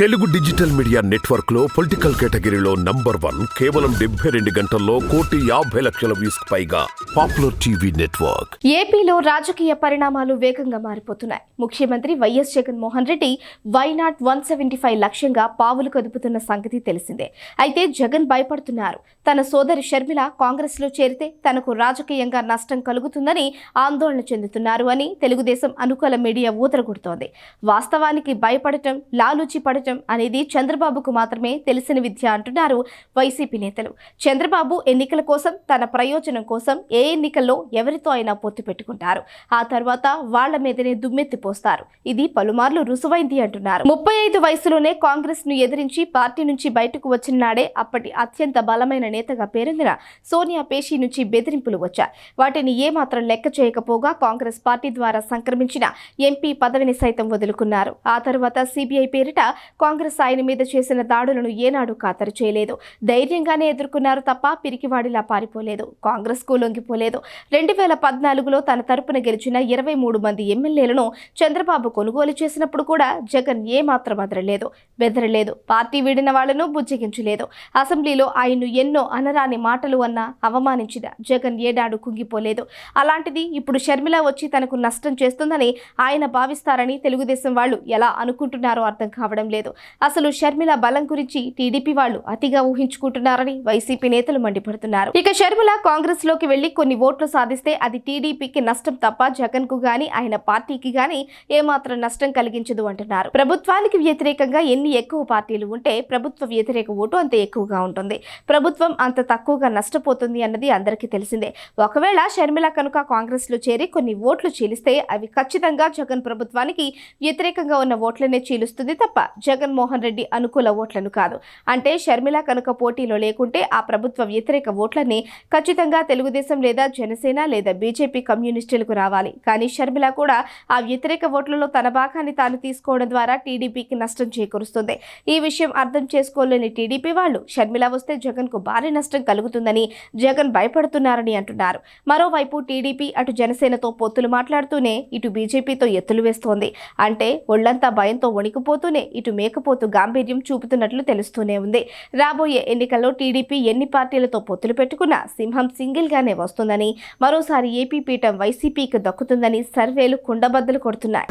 Telugu digital media network లో political కేటగిరీలో #1 కేవలం 72 గంటల్లో 1,50,00,000 వ్యూస్ పైగా పాపులర్ టీవీ నెట్వర్క్. ఏపీలో రాజకీయ పరిణామాలు వేగంగా మారిపోతున్నాయి. ముఖ్యమంత్రి వైఎస్ జగన్మోహన్ రెడ్డి వైనాట్ 175 లక్ష్యంగా పావులు కదుపుతున్న సంగతి తెలిసిందే. అయితే జగన్ భయపడుతున్నారు. తన సోదరి షర్మిల కాంగ్రెస్ లో చేరితే తనకు రాజకీయంగా నష్టం కలుగుతుందని ఆందోళన చెందుతున్నారు అని తెలుగుదేశం అనుకూల మీడియా ఊదరగొడుతోంది. వాస్తవానికి భయపడటం, లాలూచి పడటం అనేది చంద్రబాబుకు మాత్రమే తెలిసిన విద్య అంటున్నారు వైసీపీ నేతలు. చంద్రబాబు ఎన్నికల కోసం, తన ప్రయోజనం కోసం ఏ ఎన్నికల్లో ఎవరితో అయినా పొత్తు పెట్టుకుంటారు. ఆ తర్వాత వాళ్ల మీదనే దుమ్మెత్తిపోస్తారు. ఇది పలుమార్లు రుసువైంది అంటున్నారు. 35 వయసులోనే కాంగ్రెస్ ను ఎదిరించి పార్టీ నుంచి బయటకు వచ్చిన నాడే అప్పటి అత్యంత బలమైన నేతగా పేరొందిన సోనియా పేషి నుంచి బెదిరింపులు వచ్చాయి. వాటిని ఏమాత్రం లెక్క చేయకపోగా కాంగ్రెస్ పార్టీ ద్వారా సంక్రమించిన ఎంపీ పదవిని సైతం వదులుకున్నారు. ఆ తర్వాత సిబిఐ పేరిట కాంగ్రెస్ ఆయన మీద చేసిన దాడులను ఏనాడు ఖాతరు చేయలేదు. ధైర్యంగానే ఎదుర్కొన్నారు తప్ప పిరికివాడిలా పారిపోలేదు. కాంగ్రెస్ కు లొంగిపోలేదు. 2014లో తన తరపున గెలిచిన 23 మంది ఎమ్మెల్యేలను చంద్రబాబు కొనుగోలు చేసినప్పుడు కూడా జగన్ ఏమాత్రం అదరలేదు, బెదరలేదు. పార్టీ వీడిన వాళ్లను బుజ్జగించలేదు. అసెంబ్లీలో ఆయన్ను ఎన్నో అనరాని మాటలు అన్నా అవమానించిన జగన్ ఏడాడు కుంగిపోలేదు. అలాంటిది ఇప్పుడు షర్మిల వచ్చి తనకు నష్టం చేస్తుందని ఆయన భావిస్తారని తెలుగుదేశం వాళ్ళు ఎలా అనుకుంటున్నారో అర్థం కావడం లేదు. అసలు షర్మిల బలం గురించి టీడీపీ వాళ్ళు అతిగా ఊహించుకుంటున్నారని వైసీపీ నేతలు మండిపడుతున్నారు. ఇక షర్మిల కాంగ్రెస్ లోకి వెళ్లి కొన్ని ఓట్లు సాధిస్తే అది టీడీపీకి నష్టం తప్ప జగన్ కు గాని ఆయన పార్టీకి గాని ఏమాత్రం నష్టం కలిగించదు అంటున్నారు. ప్రభుత్వానికి వ్యతిరేకంగా ఎన్ని ఎక్కువ పార్టీలు ఉంటే ప్రభుత్వ వ్యతిరేక ఓటు అంత ఎక్కువగా ఉంటుంది. ప్రభుత్వం అంత తక్కువగా నష్టపోతుంది అన్నది అందరికీ తెలిసిందే. ఒకవేళ షర్మిల కనుక కాంగ్రెస్ లో చేరి కొన్ని ఓట్లు చీలిస్తే అవి ఖచ్చితంగా జగన్ ప్రభుత్వానికి వ్యతిరేకంగా ఉన్న ఓట్లనే చీలుస్తుంది తప్ప జగన్మోహన్ రెడ్డి అనుకూల ఓట్లను కాదు. అంటే షర్మిల కనుక పోటీలో లేకుంటే ఆ ప్రభుత్వ వ్యతిరేక ఓట్లన్నీ ఖచ్చితంగా తెలుగుదేశం లేదా జనసేన లేదా బీజేపీ కమ్యూనిస్టులకు రావాలి. కానీ షర్మిల కూడా ఆ వ్యతిరేక ఓట్లలో తన భాగాన్ని తాను తీసుకోవడం ద్వారా టీడీపీకి నష్టం చేకూరుస్తుంది. ఈ విషయం అర్థం చేసుకోలేని టీడీపీ వాళ్ళు షర్మిల వస్తే జగన్ కు భారీ నష్టం కలుగుతుందని జగన్ భయపడుతున్నారని అంటున్నారు. మరోవైపు టీడీపీ అటు జనసేనతో పొత్తులు మాట్లాడుతూనే ఇటు బీజేపీతో ఎత్తులు వేస్తోంది. అంటే ఒళ్లంతా భయంతో వణికిపోతూనే ఇటు మేకపోతు గాంభీర్యం చూపుతున్నట్లు తెలుస్తూనే ఉంది. రాబోయే ఎన్నికల్లో టీడీపీ ఎన్ని పార్టీలతో పొత్తులు పెట్టుకున్నా సింహం సింగిల్ గానే వస్తుందని, మరోసారి ఏపీ పీఠం వైసీపీకి దక్కుతుందని సర్వేలు కుండబద్దలు కొడుతున్నాయి.